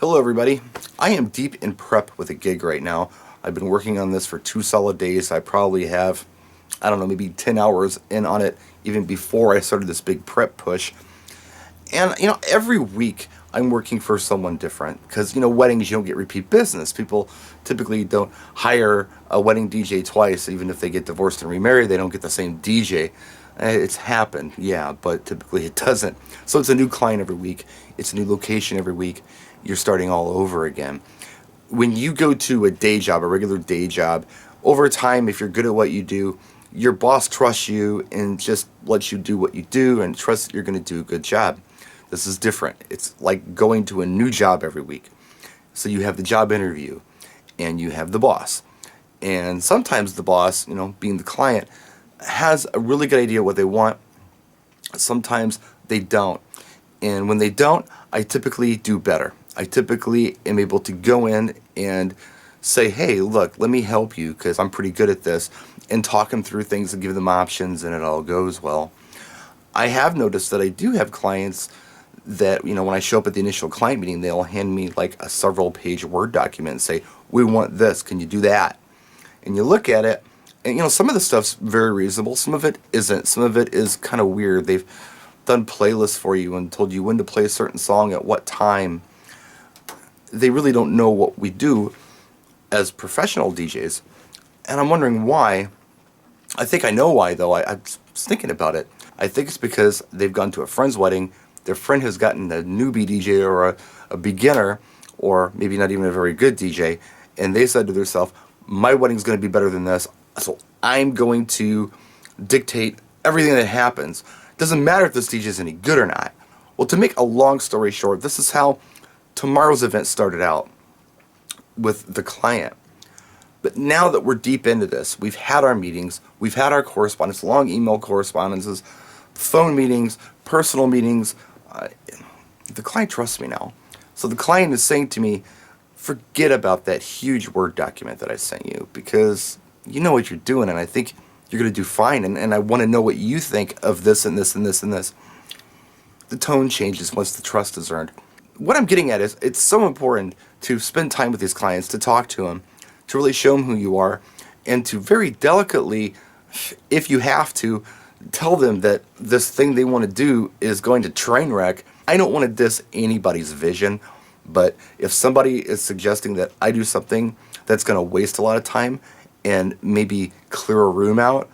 Hello everybody. I am deep in prep with a gig right now. I've been working on this for 2 solid days. I probably have, I don't know, maybe 10 hours in on it even before I started this big prep push. And every week I'm working for someone different because weddings, you don't get repeat business. People typically don't hire a wedding DJ twice. Even if they get divorced and remarried, they don't get the same DJ. It's happened, yeah, but typically it doesn't. So it's a new client every week. It's a new location every week. You're starting all over again. When you go to a day job, a regular day job, over time, if you're good at what you do, your boss trusts you and just lets you do what you do and trusts that you're going to do a good job. This is different. It's like going to a new job every week. So you have the job interview and you have the boss. And sometimes the boss, being the client, has a really good idea what they want. Sometimes they don't. And when they don't, I typically do better. I typically am able to go in and say, hey, look, let me help you because I'm pretty good at this, and talk them through things and give them options, and it all goes well. I have noticed that I do have clients that, when I show up at the initial client meeting, they'll hand me like a several-page Word document and say, we want this, can you do that? And you look at it, and some of the stuff's very reasonable, some of it isn't. Some of it is kind of weird. They've done playlists for you and told you when to play a certain song at what time. They really don't know what we do as professional DJs, and I'm wondering why. I think I know why, though. I was thinking about it. I think it's because they've gone to a friend's wedding, their friend has gotten a newbie DJ or a beginner, or maybe not even a very good DJ, and they said to themselves, my wedding's going to be better than this, so I'm going to dictate everything that happens. Doesn't matter if this DJ is any good or not. Well, to make a long story short, this is how tomorrow's event started out with the client. But now that we're deep into this, we've had our meetings, we've had our correspondence, long email correspondences, phone meetings, personal meetings. The client trusts me now. So the client is saying to me, forget about that huge Word document that I sent you because you know what you're doing and I think you're going to do fine, and I want to know what you think of this and this and this and this. The tone changes once the trust is earned. What I'm getting at is it's so important to spend time with these clients, to talk to them, to really show them who you are, and to very delicately, if you have to, tell them that this thing they want to do is going to train wreck. I don't want to diss anybody's vision, but if somebody is suggesting that I do something that's going to waste a lot of time and maybe clear a room out,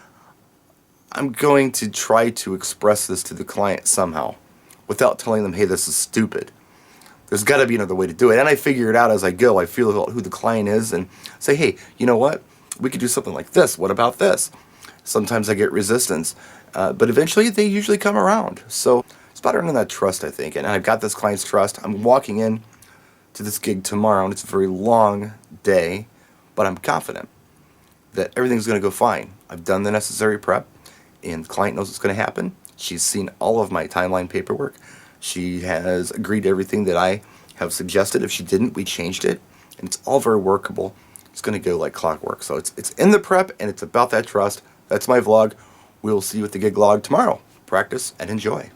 I'm going to try to express this to the client somehow without telling them, hey, this is stupid. There's got to be another way to do it. And I figure it out as I go. I feel out who the client is and say, hey, you know what? We could do something like this. What about this? Sometimes I get resistance, but eventually they usually come around. So it's about earning that trust, I think. And I've got this client's trust. I'm walking in to this gig tomorrow, and it's a very long day, but I'm confident that everything's going to go fine. I've done the necessary prep, and the client knows what's going to happen. She's seen all of my timeline paperwork. She has agreed to everything that I have suggested. If she didn't, we changed it. And it's all very workable. It's going to go like clockwork. So it's in the prep, and it's about that trust. That's my vlog. We'll see you at the gig log tomorrow. Practice and enjoy.